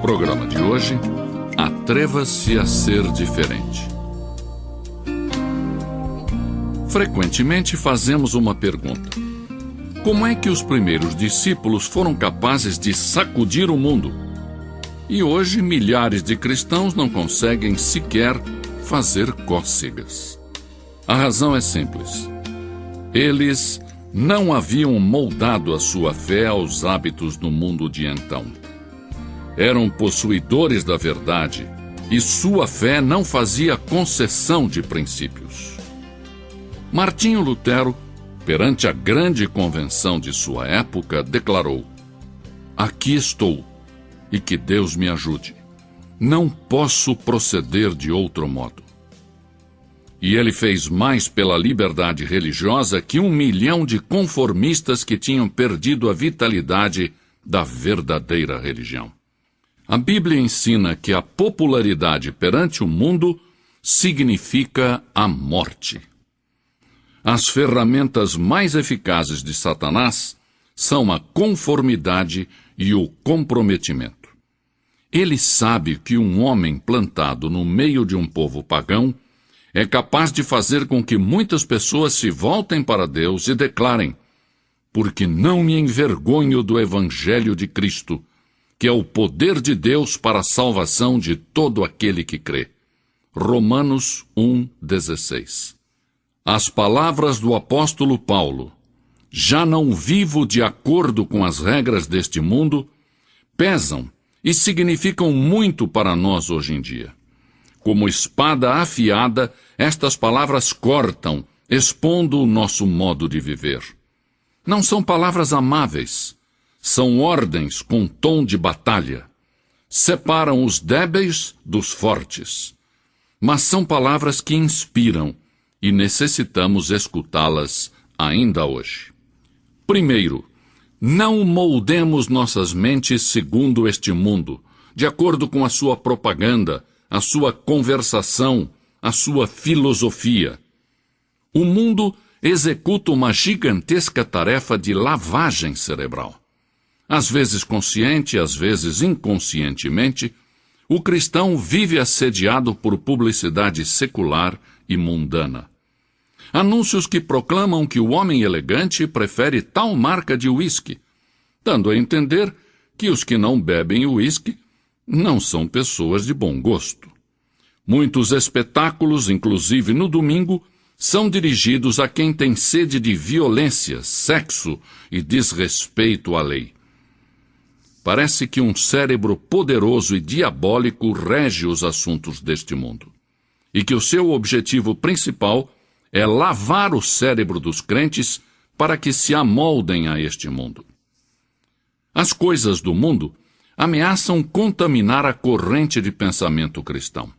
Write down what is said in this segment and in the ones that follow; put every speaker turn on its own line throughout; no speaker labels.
programa de hoje, atreva-se a ser diferente. Frequentemente fazemos uma pergunta: como é que os primeiros discípulos foram capazes de sacudir o mundo? E hoje milhares de cristãos não conseguem sequer fazer cócegas. A razão é simples. Eles não haviam moldado a sua fé aos hábitos do mundo de então. Eram possuidores da verdade e sua fé não fazia concessão de princípios. Martinho Lutero, perante a grande convenção de sua época, declarou: "Aqui estou, e que Deus me ajude. Não posso proceder de outro modo." E ele fez mais pela liberdade religiosa que 1 milhão de conformistas que tinham perdido a vitalidade da verdadeira religião. A Bíblia ensina que a popularidade perante o mundo significa a morte. As ferramentas mais eficazes de Satanás são a conformidade e o comprometimento. Ele sabe que um homem plantado no meio de um povo pagão é capaz de fazer com que muitas pessoas se voltem para Deus e declarem: "Porque não me envergonho do Evangelho de Cristo, que é o poder de Deus para a salvação de todo aquele que crê." Romanos 1,16. As palavras do apóstolo Paulo: "Já não vivo de acordo com as regras deste mundo", pesam e significam muito para nós hoje em dia. Como espada afiada, estas palavras cortam, expondo o nosso modo de viver. Não são palavras amáveis, são ordens com tom de batalha. Separam os débeis dos fortes. Mas são palavras que inspiram e necessitamos escutá-las ainda hoje. Primeiro, não moldemos nossas mentes segundo este mundo, de acordo com a sua propaganda, a sua conversação, a sua filosofia. O mundo executa uma gigantesca tarefa de lavagem cerebral. Às vezes consciente, às vezes inconscientemente, o cristão vive assediado por publicidade secular e mundana. Anúncios que proclamam que o homem elegante prefere tal marca de uísque, dando a entender que os que não bebem uísque não são pessoas de bom gosto. Muitos espetáculos, inclusive no domingo, são dirigidos a quem tem sede de violência, sexo e desrespeito à lei. Parece que um cérebro poderoso e diabólico rege os assuntos deste mundo, e que o seu objetivo principal é lavar o cérebro dos crentes para que se amoldem a este mundo. As coisas do mundo ameaçam contaminar a corrente de pensamento cristão.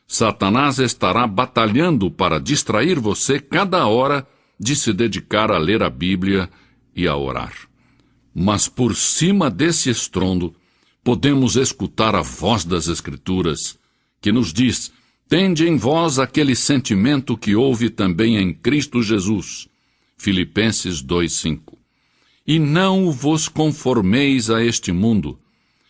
Satanás estará batalhando para distrair você cada hora de se dedicar a ler a Bíblia e a orar. Mas por cima desse estrondo, podemos escutar a voz das Escrituras, que nos diz: "Tende em vós aquele sentimento que houve também em Cristo Jesus." Filipenses 2,5. "E não vos conformeis a este mundo,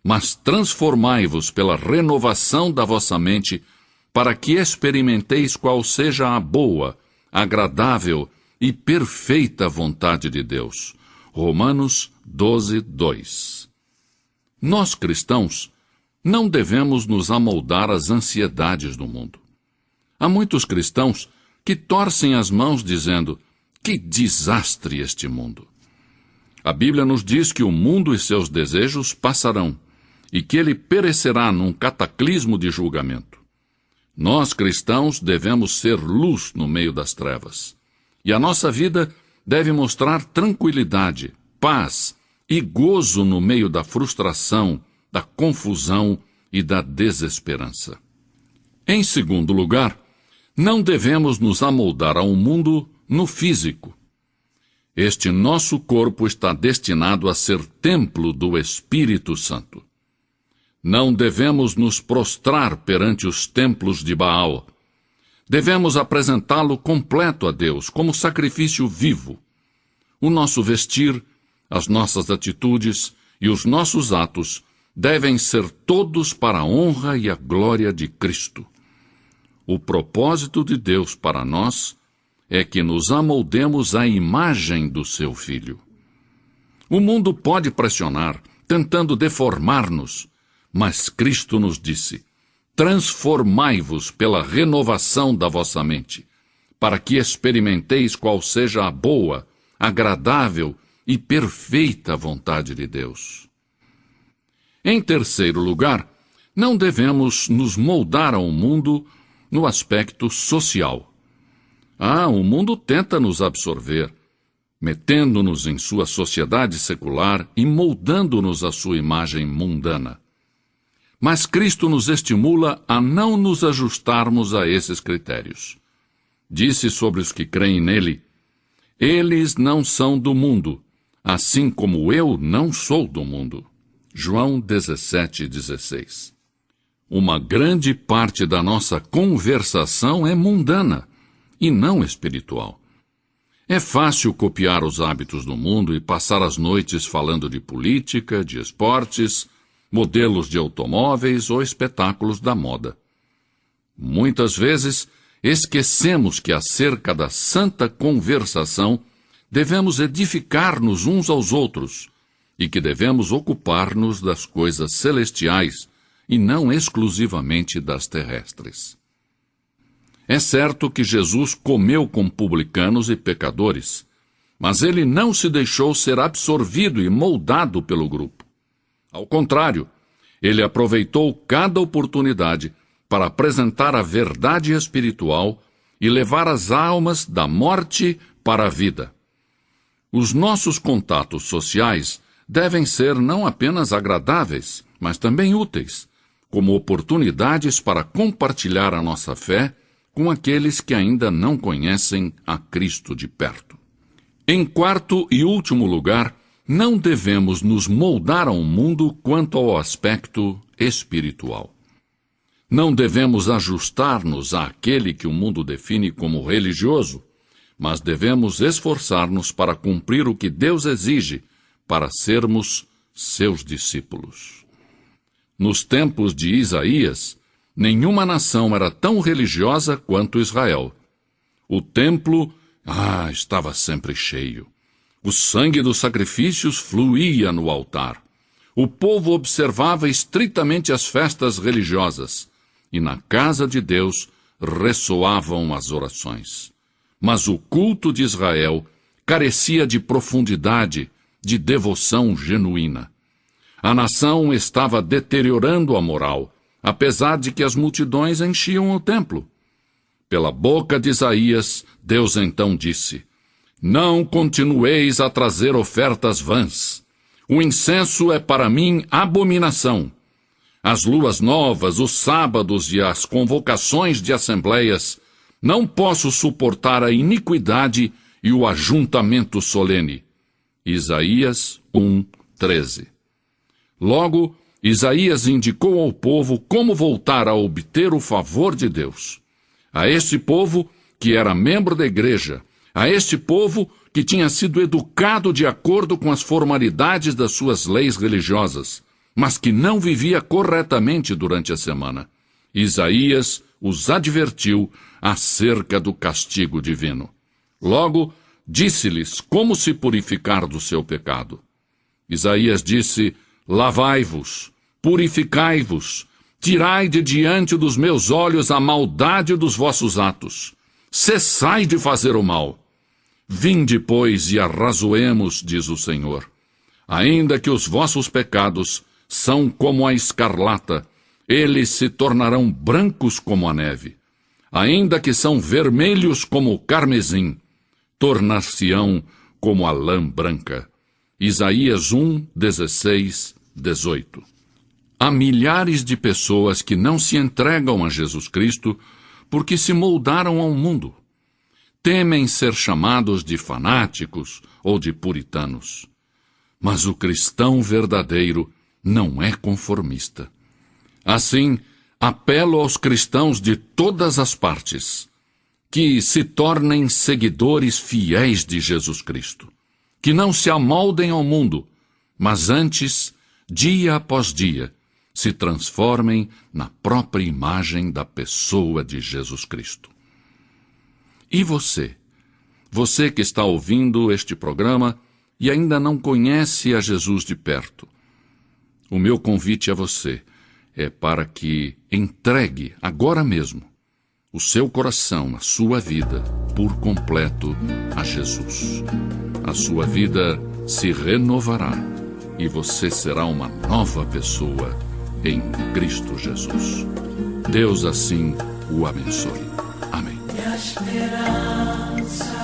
mas transformai-vos pela renovação da vossa mente, para que experimenteis qual seja a boa, agradável e perfeita vontade de Deus." Romanos 12:2. Nós, cristãos, não devemos nos amoldar às ansiedades do mundo. Há muitos cristãos que torcem as mãos dizendo: "Que desastre este mundo!" A Bíblia nos diz que o mundo e seus desejos passarão, e que ele perecerá num cataclismo de julgamento. Nós, cristãos, devemos ser luz no meio das trevas. E a nossa vida deve mostrar tranquilidade, paz e gozo no meio da frustração, da confusão e da desesperança. Em segundo lugar, não devemos nos amoldar ao mundo no físico. Este nosso corpo está destinado a ser templo do Espírito Santo. Não devemos nos prostrar perante os templos de Baal. Devemos apresentá-lo completo a Deus, como sacrifício vivo. O nosso vestir, as nossas atitudes e os nossos atos devem ser todos para a honra e a glória de Cristo. O propósito de Deus para nós é que nos amoldemos à imagem do seu Filho. O mundo pode pressionar, tentando deformar-nos, mas Cristo nos disse: transformai-vos pela renovação da vossa mente, para que experimenteis qual seja a boa, agradável e perfeita vontade de Deus. Em terceiro lugar, não devemos nos moldar ao mundo no aspecto social. O mundo tenta nos absorver, metendo-nos em sua sociedade secular e moldando-nos à sua imagem mundana. Mas Cristo nos estimula a não nos ajustarmos a esses critérios. Disse sobre os que creem nele: eles não são do mundo, assim como eu não sou do mundo. João 17:16. Uma grande parte da nossa conversação é mundana e não espiritual. É fácil copiar os hábitos do mundo e passar as noites falando de política, de esportes, modelos de automóveis ou espetáculos da moda. Muitas vezes, esquecemos que acerca da santa conversação devemos edificar-nos uns aos outros e que devemos ocupar-nos das coisas celestiais e não exclusivamente das terrestres. É certo que Jesus comeu com publicanos e pecadores, mas ele não se deixou ser absorvido e moldado pelo grupo. Ao contrário, ele aproveitou cada oportunidade para apresentar a verdade espiritual e levar as almas da morte para a vida. Os nossos contatos sociais devem ser não apenas agradáveis, mas também úteis, como oportunidades para compartilhar a nossa fé com aqueles que ainda não conhecem a Cristo de perto. Em quarto e último lugar, não devemos nos moldar ao mundo quanto ao aspecto espiritual. Não devemos ajustar-nos àquele que o mundo define como religioso, mas devemos esforçar-nos para cumprir o que Deus exige para sermos seus discípulos. Nos tempos de Isaías, nenhuma nação era tão religiosa quanto Israel. O templo, estava sempre cheio. O sangue dos sacrifícios fluía no altar. O povo observava estritamente as festas religiosas, e na casa de Deus ressoavam as orações. Mas o culto de Israel carecia de profundidade, de devoção genuína. A nação estava deteriorando a moral, apesar de que as multidões enchiam o templo. Pela boca de Isaías, Deus então disse: não continueis a trazer ofertas vãs. O incenso é para mim abominação. As luas novas, os sábados e as convocações de assembleias, não posso suportar a iniquidade e o ajuntamento solene. Isaías 1:13. Logo, Isaías indicou ao povo como voltar a obter o favor de Deus. A este povo, que era membro da igreja, a este povo que tinha sido educado de acordo com as formalidades das suas leis religiosas, mas que não vivia corretamente durante a semana. Isaías os advertiu acerca do castigo divino. Logo, disse-lhes como se purificar do seu pecado. Isaías disse: lavai-vos, purificai-vos, tirai de diante dos meus olhos a maldade dos vossos atos. Cessai de fazer o mal. Vinde, pois, e arrazoemos, diz o Senhor. Ainda que os vossos pecados são como a escarlata, eles se tornarão brancos como a neve. Ainda que são vermelhos como o carmesim, tornar-se-ão como a lã branca. Isaías 1:16-18. Há milhares de pessoas que não se entregam a Jesus Cristo porque se moldaram ao mundo. Temem ser chamados de fanáticos ou de puritanos. Mas o cristão verdadeiro não é conformista. Assim, apelo aos cristãos de todas as partes que se tornem seguidores fiéis de Jesus Cristo, que não se amoldem ao mundo, mas antes dia após dia, se transformem na própria imagem da pessoa de Jesus Cristo. E você? Você que está ouvindo este programa e ainda não conhece a Jesus de perto. O meu convite a você é para que entregue agora mesmo o seu coração, a sua vida, por completo a Jesus. A sua vida se renovará e você será uma nova pessoa em Cristo Jesus. Deus assim o abençoe. Amém.
Minha esperança